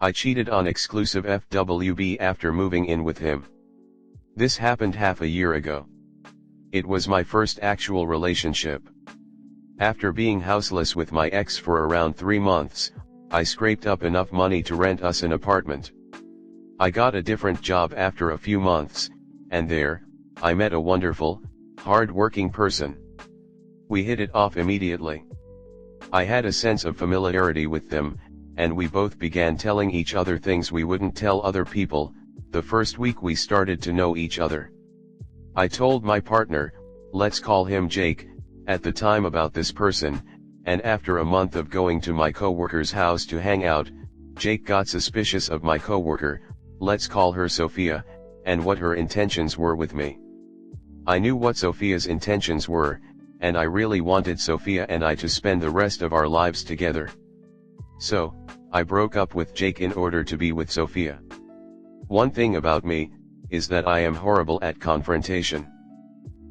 I cheated on exclusive FWB after moving in with him. This happened half a year ago. It was my first actual relationship. After being houseless with my ex for around 3 months, I scraped up enough money to rent us an apartment. I got a different job after a few months, and there, I met a wonderful, hard-working person. We hit it off immediately. I had a sense of familiarity with them, and we both began telling each other things we wouldn't tell other people, the first week we started to know each other. I told my partner, let's call him Jake, at the time about this person, and after a month of going to my coworker's house to hang out, Jake got suspicious of my coworker, let's call her Sophia, and what her intentions were with me. I knew what Sophia's intentions were, and I really wanted Sophia and I to spend the rest of our lives together. So, I broke up with Jake in order to be with Sophia. One thing about me, is that I am horrible at confrontation.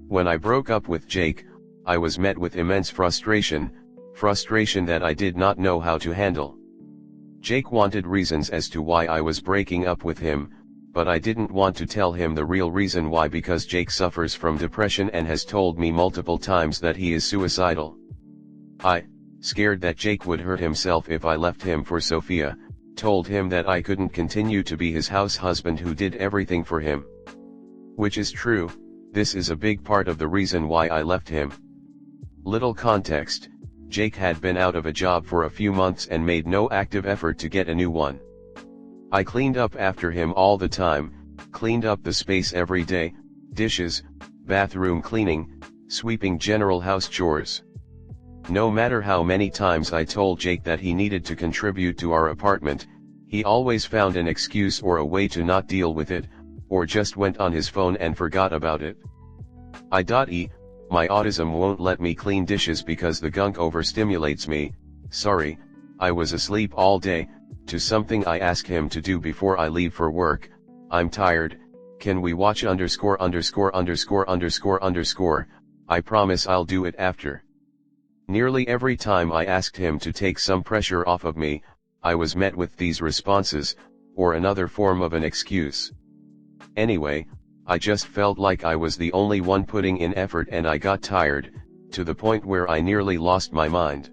When I broke up with Jake, I was met with immense frustration that I did not know how to handle. Jake wanted reasons as to why I was breaking up with him, but I didn't want to tell him the real reason why because Jake suffers from depression and has told me multiple times that he is suicidal. I, scared that Jake would hurt himself if I left him for Sophia, told him that I couldn't continue to be his house husband who did everything for him. Which is true, this is a big part of the reason why I left him. Little context, Jake had been out of a job for a few months and made no active effort to get a new one. I cleaned up after him all the time, cleaned up the space every day, dishes, bathroom cleaning, sweeping general house chores. No matter how many times I told Jake that he needed to contribute to our apartment, he always found an excuse or a way to not deal with it, or just went on his phone and forgot about it. My autism won't let me clean dishes because the gunk overstimulates me, sorry, I was asleep all day, to something I ask him to do before I leave for work, I'm tired, can we watch I promise I'll do it after. Nearly every time I asked him to take some pressure off of me, I was met with these responses, or another form of an excuse. Anyway, I just felt like I was the only one putting in effort and I got tired, to the point where I nearly lost my mind.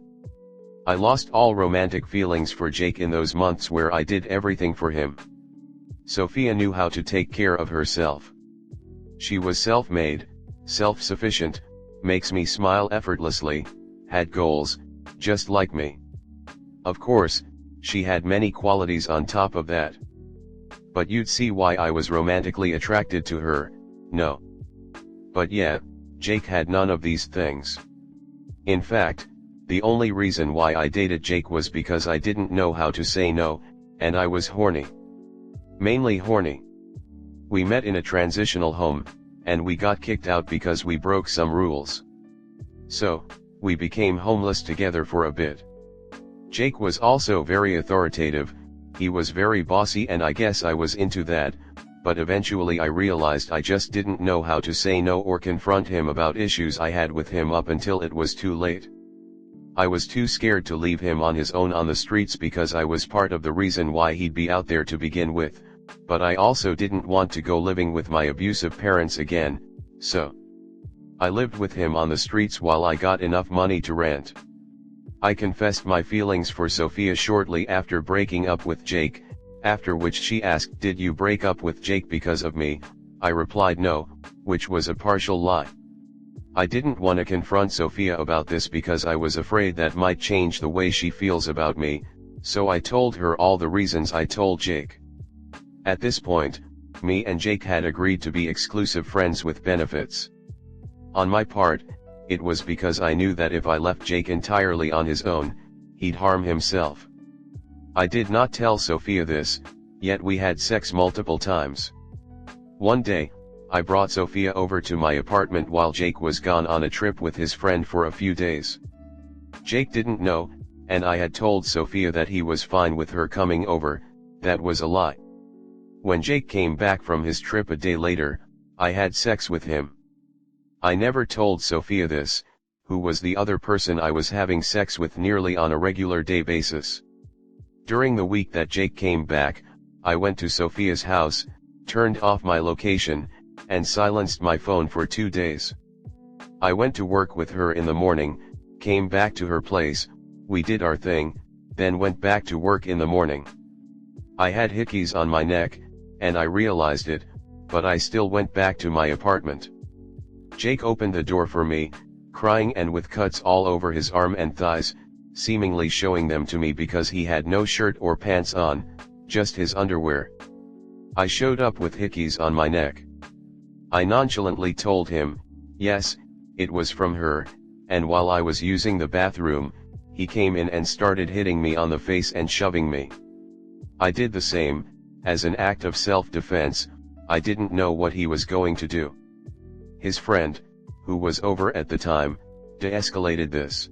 I lost all romantic feelings for Jake in those months where I did everything for him. Sophia knew how to take care of herself. She was self-made, self-sufficient, makes me smile effortlessly, had goals, just like me. Of course, she had many qualities on top of that. But you'd see why I was romantically attracted to her, no. But yeah, Jake had none of these things. In fact, the only reason why I dated Jake was because I didn't know how to say no, and I was horny. Mainly horny. We met in a transitional home, and we got kicked out because we broke some rules. So, we became homeless together for a bit. Jake was also very authoritative, he was very bossy and I guess I was into that, but eventually I realized I just didn't know how to say no or confront him about issues I had with him up until it was too late. I was too scared to leave him on his own on the streets because I was part of the reason why he'd be out there to begin with, but I also didn't want to go living with my abusive parents again, so I lived with him on the streets while I got enough money to rent. I confessed my feelings for Sophia shortly after breaking up with Jake, after which she asked, "Did you break up with Jake because of me?" I replied no, which was a partial lie. I didn't want to confront Sophia about this because I was afraid that might change the way she feels about me, so I told her all the reasons I told Jake. At this point, me and Jake had agreed to be exclusive friends with benefits. On my part, it was because I knew that if I left Jake entirely on his own, he'd harm himself. I did not tell Sophia this, yet we had sex multiple times. One day, I brought Sophia over to my apartment while Jake was gone on a trip with his friend for a few days. Jake didn't know, and I had told Sophia that he was fine with her coming over, that was a lie. When Jake came back from his trip a day later, I had sex with him. I never told Sophia this, who was the other person I was having sex with nearly on a regular day basis. During the week that Jake came back, I went to Sophia's house, turned off my location, and silenced my phone for 2 days. I went to work with her in the morning, came back to her place, we did our thing, then went back to work in the morning. I had hickeys on my neck, and I realized it, but I still went back to my apartment. Jake opened the door for me, crying and with cuts all over his arm and thighs, seemingly showing them to me because he had no shirt or pants on, just his underwear. I showed up with hickeys on my neck. I nonchalantly told him, yes, it was from her, and while I was using the bathroom, he came in and started hitting me on the face and shoving me. I did the same, as an act of self-defense. I didn't know what he was going to do. His friend, who was over at the time, de-escalated this.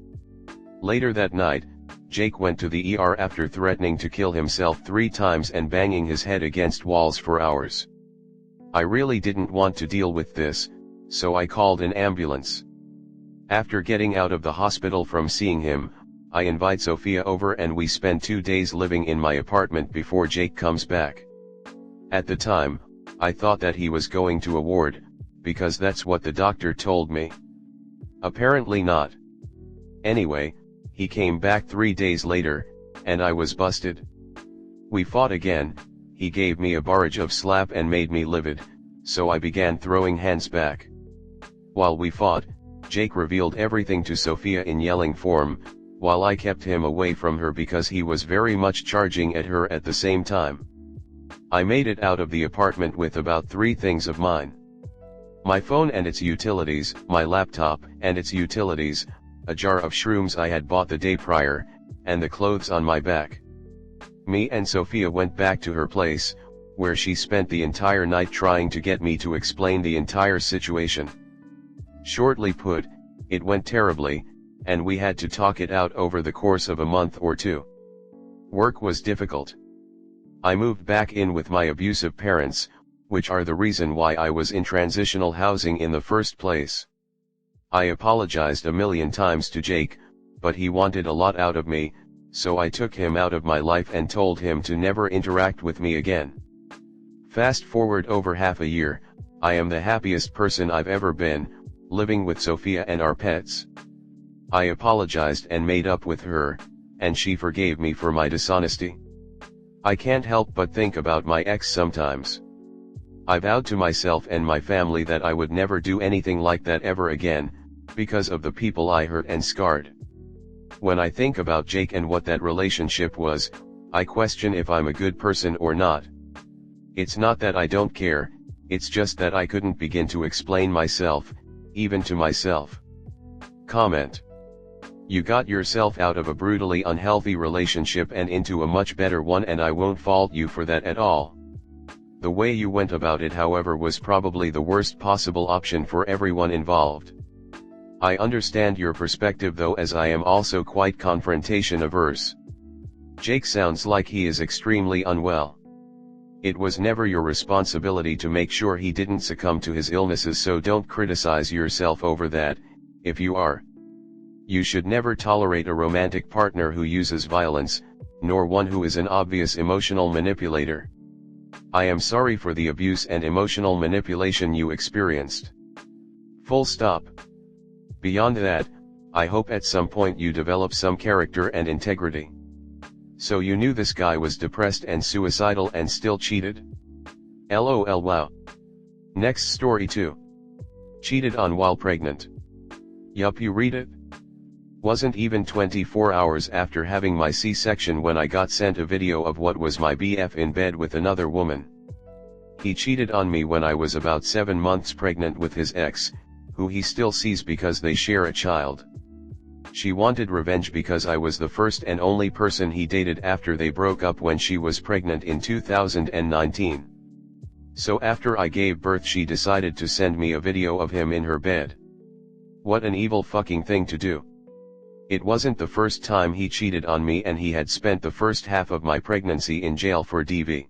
Later that night, Jake went to the ER after threatening to kill himself 3 times and banging his head against walls for hours. I really didn't want to deal with this, so I called an ambulance. After getting out of the hospital from seeing him, I invite Sophia over and we spend 2 days living in my apartment before Jake comes back. At the time, I thought that he was going to a ward, because that's what the doctor told me. Apparently not. Anyway, he came back 3 days later, and I was busted. We fought again, he gave me a barrage of slap and made me livid, so I began throwing hands back. While we fought, Jake revealed everything to Sophia in yelling form, while I kept him away from her because he was very much charging at her at the same time. I made it out of the apartment with about 3 things of mine. My phone and its utilities, my laptop and its utilities, a jar of shrooms I had bought the day prior, and the clothes on my back. Me and Sophia went back to her place, where she spent the entire night trying to get me to explain the entire situation. Shortly put, it went terribly, and we had to talk it out over the course of a month or 2. Work was difficult. I moved back in with my abusive parents, which are the reason why I was in transitional housing in the first place. I apologized a million times to Jake, but he wanted a lot out of me, so I took him out of my life and told him to never interact with me again. Fast forward over half a year, I am the happiest person I've ever been, living with Sophia and our pets. I apologized and made up with her, and she forgave me for my dishonesty. I can't help but think about my ex sometimes. I vowed to myself and my family that I would never do anything like that ever again, because of the people I hurt and scarred. When I think about Jake and what that relationship was, I question if I'm a good person or not. It's not that I don't care, it's just that I couldn't begin to explain myself, even to myself. Comment. You got yourself out of a brutally unhealthy relationship and into a much better one, and I won't fault you for that at all. The way you went about it, however, was probably the worst possible option for everyone involved. I understand your perspective though, as I am also quite confrontation averse. Jake sounds like he is extremely unwell. It was never your responsibility to make sure he didn't succumb to his illnesses, so don't criticize yourself over that. If you are, you should never tolerate a romantic partner who uses violence, nor one who is an obvious emotional manipulator. I am sorry for the abuse and emotional manipulation you experienced. Full stop. Beyond that, I hope at some point you develop some character and integrity. So you knew this guy was depressed and suicidal and still cheated? LOL. Wow. Next story 2. Cheated on while pregnant. Yup, you read it? Wasn't even 24 hours after having my C-section when I got sent a video of what was my BF in bed with another woman. He cheated on me when I was about 7 months pregnant with his ex, who he still sees because they share a child. She wanted revenge because I was the first and only person he dated after they broke up when she was pregnant in 2019. So after I gave birth, she decided to send me a video of him in her bed. What an evil fucking thing to do. It wasn't the first time he cheated on me, and he had spent the first half of my pregnancy in jail for DV.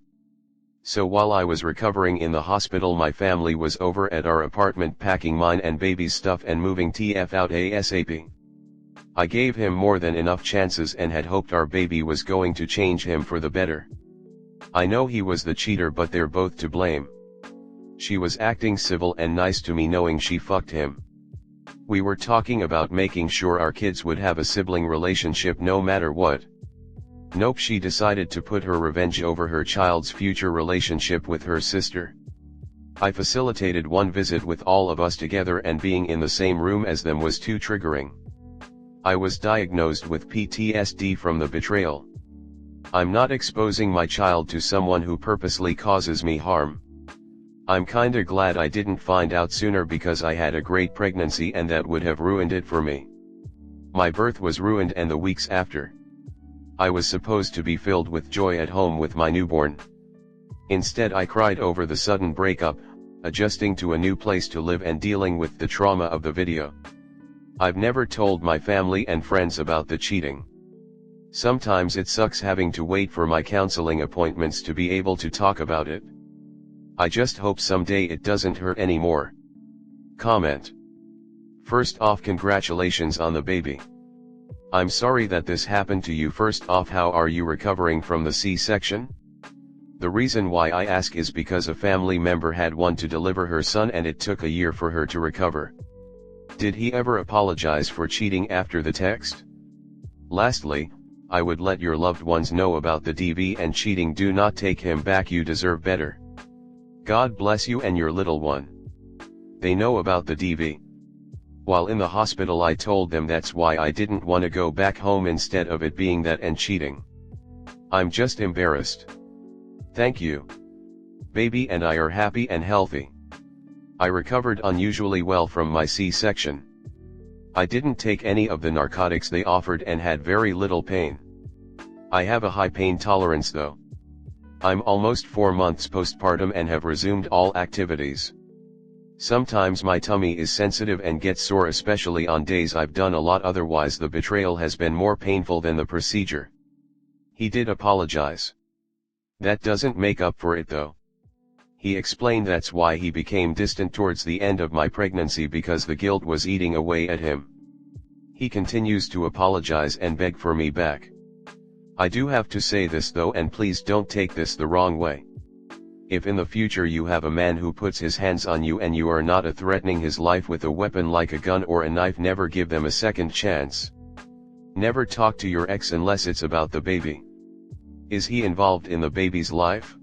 So while I was recovering in the hospital, my family was over at our apartment packing mine and baby's stuff and moving TF out ASAP. I gave him more than enough chances and had hoped our baby was going to change him for the better. I know he was the cheater, but they're both to blame. She was acting civil and nice to me knowing she fucked him. We were talking about making sure our kids would have a sibling relationship no matter what. Nope, she decided to put her revenge over her child's future relationship with her sister. I facilitated one visit with all of us together, and being in the same room as them was too triggering. I was diagnosed with PTSD from the betrayal. I'm not exposing my child to someone who purposely causes me harm. I'm kinda glad I didn't find out sooner, because I had a great pregnancy and that would have ruined it for me. My birth was ruined, and the weeks after. I was supposed to be filled with joy at home with my newborn. Instead, I cried over the sudden breakup, adjusting to a new place to live and dealing with the trauma of the video. I've never told my family and friends about the cheating. Sometimes it sucks having to wait for my counseling appointments to be able to talk about it. I just hope someday it doesn't hurt anymore. Comment. First off, congratulations on the baby. I'm sorry that this happened to you. First off, how are you recovering from the C-section? The reason why I ask is because a family member had one to deliver her son and it took a year for her to recover. Did he ever apologize for cheating after the text? Lastly, I would let your loved ones know about the DV and cheating. Do not take him back, you deserve better. God bless you and your little one. They know about the DV. While in the hospital I told them that's why I didn't want to go back home instead of it being that and cheating. I'm just embarrassed. Thank you. Baby and I are happy and healthy. I recovered unusually well from my C-section. I didn't take any of the narcotics they offered and had very little pain. I have a high pain tolerance though. I'm almost 4 months postpartum and have resumed all activities. Sometimes my tummy is sensitive and gets sore, especially on days I've done a lot. Otherwise the betrayal has been more painful than the procedure. He did apologize. That doesn't make up for it though. He explained that's why he became distant towards the end of my pregnancy, because the guilt was eating away at him. He continues to apologize and beg for me back. I do have to say this though, and please don't take this the wrong way. If in the future you have a man who puts his hands on you and you are not threatening his life with a weapon like a gun or a knife, never give them a second chance. Never talk to your ex unless it's about the baby. Is he involved in the baby's life?